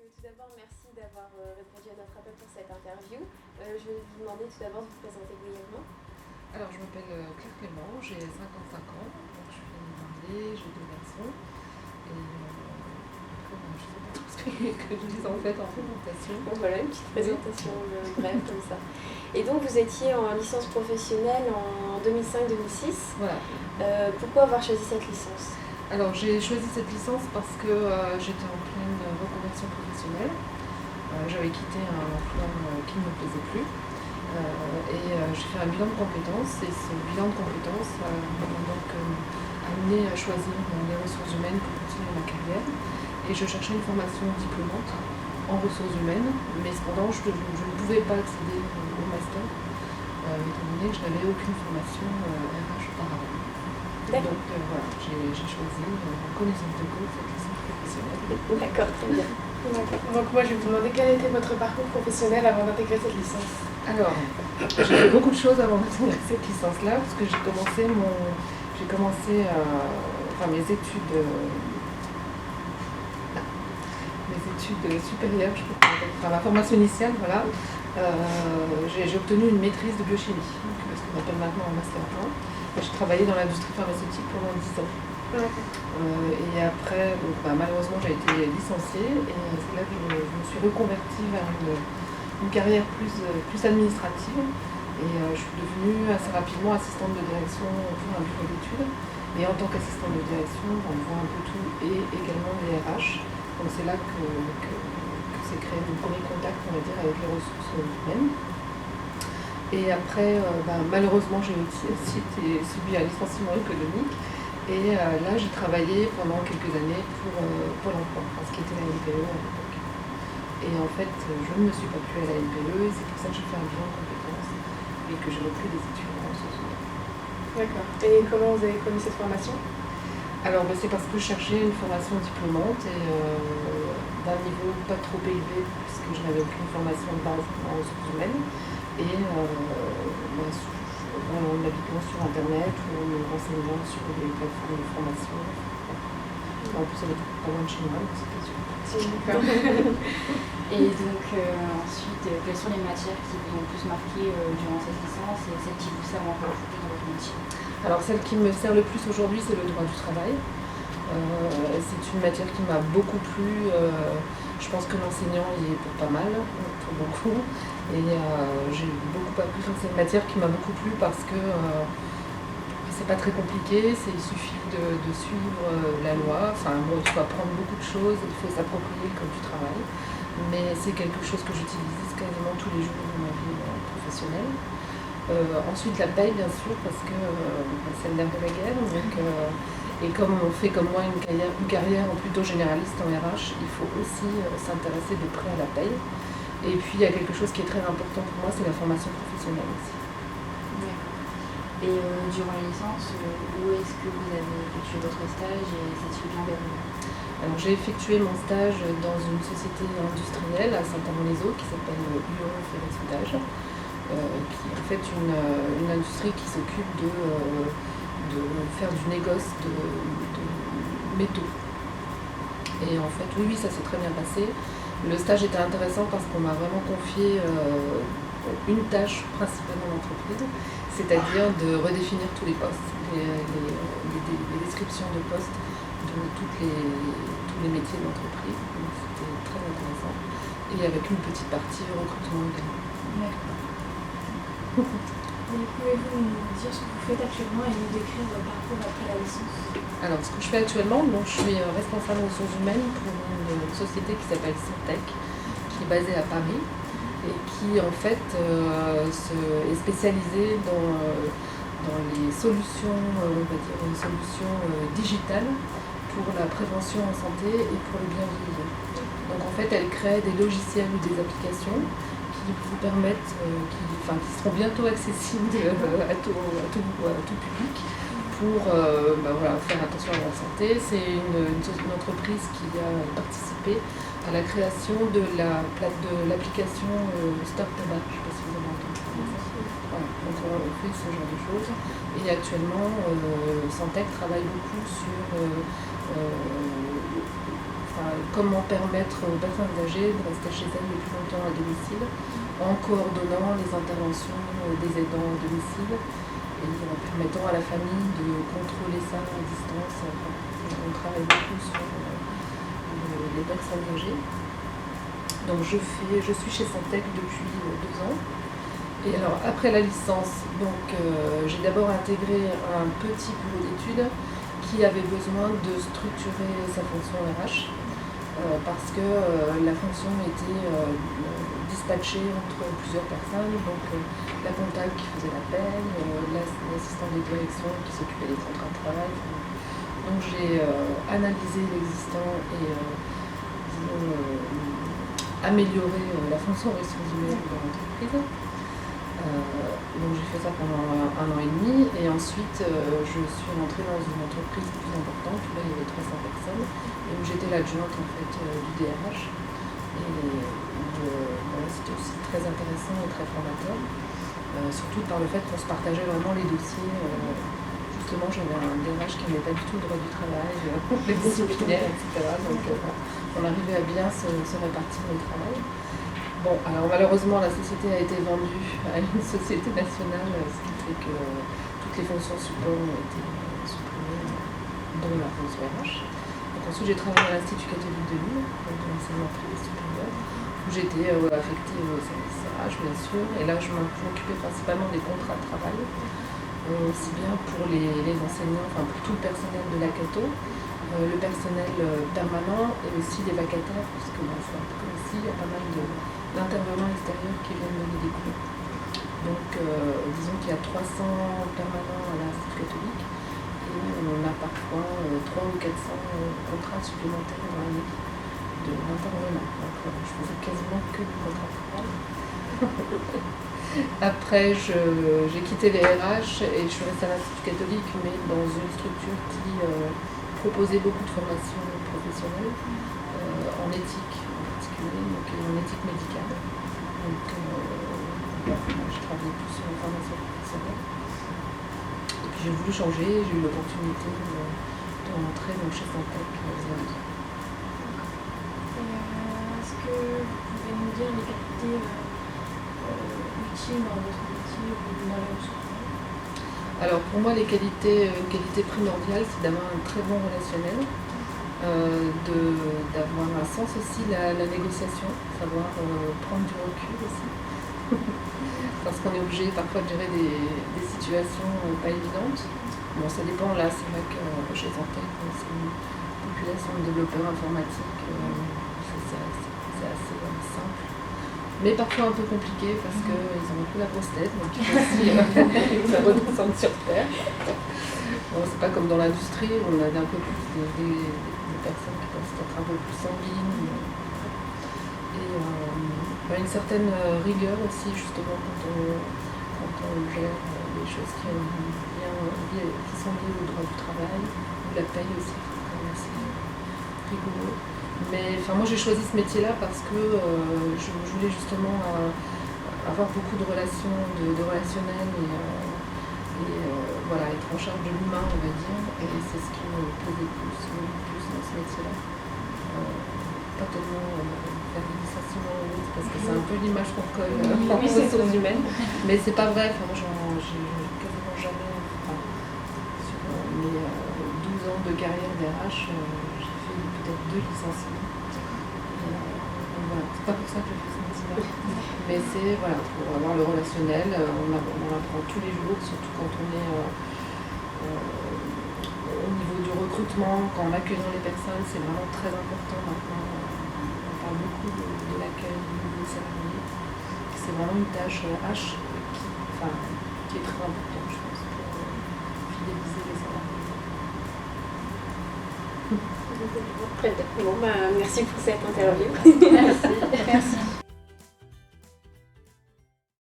tout d'abord, merci d'avoir répondu à notre appel pour cette interview. Je vais vous demander tout d'abord de vous présenter brièvement. Alors, je m'appelle Claire Clément, j'ai 55 ans, donc je suis mariée, j'ai 2 garçons. Et je sais pas tout ce que je dis en fait en présentation. Donc voilà, une petite présentation brève comme ça. Et donc, vous étiez en licence professionnelle en 2005-2006. Voilà. Pourquoi avoir choisi cette licence ? Alors, j'ai choisi cette licence parce que j'étais en pleine reconversion professionnelle. J'avais quitté un emploi qui ne me plaisait plus. J'ai fait un bilan de compétences et ce bilan de compétences m'a donc amené à choisir les ressources humaines pour continuer ma carrière. Et je cherchais une formation diplômante en ressources humaines, mais cependant je ne pouvais pas accéder au master, étant donné que je n'avais aucune formation RH auparavant. Donc voilà, j'ai choisi en connaissance de cause cette licence professionnelle. D'accord, très bien. Donc moi je vais vous demander quel était votre parcours professionnel avant d'intégrer cette licence. Alors, j'ai fait beaucoup de choses avant d'intégrer cette licence-là, parce que j'ai commencé mes études supérieures, je crois, enfin ma formation initiale, voilà. J'ai obtenu une maîtrise de biochimie, ce qu'on appelle maintenant un master 1. J'ai travaillé dans l'industrie pharmaceutique pendant 10 ans. Et après, malheureusement, j'ai été licenciée et c'est là que je me suis reconvertie vers une carrière plus administrative. Et je suis devenue assez rapidement assistante de direction pour un bureau d'études. Et en tant qu'assistante de direction, on voit un peu tout et également les RH. Donc c'est là que s'est créé mon premier contact, on va dire, avec les ressources humaines. Et après, malheureusement, j'ai aussi subi un licenciement économique. Et là, j'ai travaillé pendant quelques années pour Pôle emploi, ce qui était la NPE à l'époque. Et en fait, je ne me suis pas plu à la NPE, et c'est pour ça que j'ai fait un bilan de compétences et que j'ai repris des études en ressources humaines. D'accord. Et comment vous avez connu cette formation ? Alors, c'est parce que je cherchais une formation diplômante et d'un niveau pas trop élevé, puisque je n'avais aucune formation de base en ressources humaines. Et en naviguant sur internet ou en me renseignant sur des plateformes de formation. En plus, elle était pas loin de chez moi, donc c'était super. Et donc ensuite, quelles sont les matières qui vous ont le plus marqué durant cette licence et celles qui vous servent encore aujourd'hui dans votre métier ? Alors celle qui me sert le plus aujourd'hui, c'est le droit du travail. C'est une matière qui m'a beaucoup plu. Je pense que l'enseignant y est pour pas mal, pour beaucoup. Et j'ai beaucoup appris sur cette matière qui m'a beaucoup plu parce que c'est pas très compliqué, il suffit de suivre la loi. Enfin bon, il faut apprendre beaucoup de choses, il faut s'approprier le code du travail. Mais c'est quelque chose que j'utilise quasiment tous les jours de ma vie professionnelle. Ensuite la paye bien sûr parce que c'est le nerf de la guerre. Donc, et comme on fait comme moi une carrière plutôt généraliste en RH, il faut aussi s'intéresser de près à la paye. Et puis il y a quelque chose qui est très important pour moi, c'est la formation professionnelle aussi. D'accord. Et durant la licence, où est-ce que vous avez effectué votre stage et s'est-il bien déroulé ? Alors j'ai effectué mon stage dans une société industrielle à Saint-Amand-les-Eaux qui s'appelle UO Ferret Soudage, qui est en fait une industrie qui s'occupe de faire du négoce de métaux. Et en fait, oui, ça s'est très bien passé. Le stage était intéressant parce qu'on m'a vraiment confié une tâche principale dans l'entreprise, c'est-à-dire de redéfinir tous les postes, les descriptions de postes de tous les métiers de l'entreprise. Donc c'était très intéressant. Et avec une petite partie recrutement également. D'accord. Pouvez-vous nous dire ce que vous faites actuellement et nous décrire votre parcours après la licence ? Alors, ce que je fais actuellement, donc, je suis responsable ressources humaines pour une société qui s'appelle Syntec, qui est basée à Paris et qui en fait est spécialisée dans les solutions, on va dire, une solution digitale pour la prévention en santé et pour le bien vieillir. Donc en fait, elle crée des logiciels ou des applications qui vous permettent, qui seront bientôt accessibles à tout public pour faire attention à la santé. C'est une entreprise qui a participé à la création de l'application Stop Tabac. Je ne sais pas si vous avez entendu parler de ça. Voilà, donc on fait ce genre de choses. Et actuellement, Syntec travaille beaucoup sur comment permettre aux personnes âgées de rester chez elles le plus longtemps à domicile, en coordonnant les interventions des aidants à domicile et en permettant à la famille de contrôler ça à distance. Enfin, on travaille beaucoup sur les personnes âgées. Donc je suis chez Santec depuis 2 ans. Et alors après la licence, j'ai d'abord intégré un petit bureau d'études qui avait besoin de structurer sa fonction RH parce que la fonction était dispatchée entre plusieurs personnes, donc la comptable qui faisait la paie, l'assistant de direction qui s'occupait des contrats de travail. Donc j'ai analysé l'existant et amélioré la fonction ressources humaines dans l'entreprise. Donc j'ai fait ça pendant 1 an et demi et ensuite je suis rentrée dans une entreprise plus importante où là il y avait 300 personnes et où j'étais l'adjointe en fait du DRH et voilà, c'était aussi très intéressant et très formateur, surtout par le fait qu'on se partageait vraiment les dossiers. Justement j'avais un DRH qui n'avait pas du tout le droit du travail, les disciplinaires, etc. Donc on arrivait à bien se répartir le travail. Bon, alors malheureusement, la société a été vendue à une société nationale, ce qui fait que toutes les fonctions support ont été supprimées, dont la fonction RH. Donc ensuite, j'ai travaillé à l'Institut catholique de Lille, donc de l'enseignement privé supérieur, où j'étais affectée au service RH, bien sûr, et là, je m'occupais principalement des contrats de travail, aussi bien pour les enseignants, enfin pour tout le personnel de la Cato, le personnel permanent et aussi les vacataires, puisque c'est un peu comme ici, il y a pas mal d'intervenants extérieurs qui viennent donner des cours. Donc disons qu'il y a 300 permanents à l'Institut catholique et on a parfois 300 ou 400 contrats supplémentaires dans l'année d'intervenants. Donc je faisais quasiment que du contrat de travail. Après j'ai quitté les RH et je suis restée à l'Institut catholique, mais dans une structure qui proposait beaucoup de formations professionnelles en éthique en particulier, donc en éthique médicale. Donc je travaillais plus sur la formation professionnelle. Et puis j'ai voulu changer, j'ai eu l'opportunité de rentrer chez Santec. Est-ce que vous pouvez nous dire les qualités utiles dans votre métier ou dans les ressources? Alors pour moi, une qualité primordiale, c'est d'avoir un très bon relationnel, d'avoir un sens aussi la négociation, savoir prendre du recul aussi. Parce qu'on est obligé parfois de gérer des situations pas évidentes. Bon, ça dépend, là, c'est vrai que chez Santec, c'est une population de développeurs informatiques, c'est assez simple. Mais parfois un peu compliqué parce qu'ils ont un peu la grosse tête, donc il faut aussi ça redescendre sur terre. Bon, c'est pas comme dans l'industrie où on a un peu plus des personnes qui peuvent être un peu plus sanguines. Et une certaine rigueur aussi, justement, quand on gère des choses qui sont liées au droit du travail, ou la paye aussi, c'est quand même assez rigoureux. Mais moi j'ai choisi ce métier-là parce que je voulais justement avoir beaucoup de relations, de relationnel et voilà, être en charge de l'humain, on va dire, et c'est ce qui me plaisait le plus dans ce métier-là. Pas tellement faire des licenciements ou autre, parce que c'est un peu l'image qu'on colle en ressources humaines, mais c'est pas vrai. Moi j'ai quasiment jamais, sur mes 12 ans de carrière d'RH, peut-être 2 licenciements. Voilà, c'est pas pour ça que je fais ce métier-là. Mais c'est pour avoir le relationnel, on apprend tous les jours, surtout quand on est au niveau du recrutement, quand on accueille les personnes, c'est vraiment très important maintenant. On parle beaucoup de l'accueil du nouveau salarié. C'est vraiment une tâche H qui est très importante, je pense, pour fidéliser les salariés. Très bien. Bon, merci pour cette interview. Merci.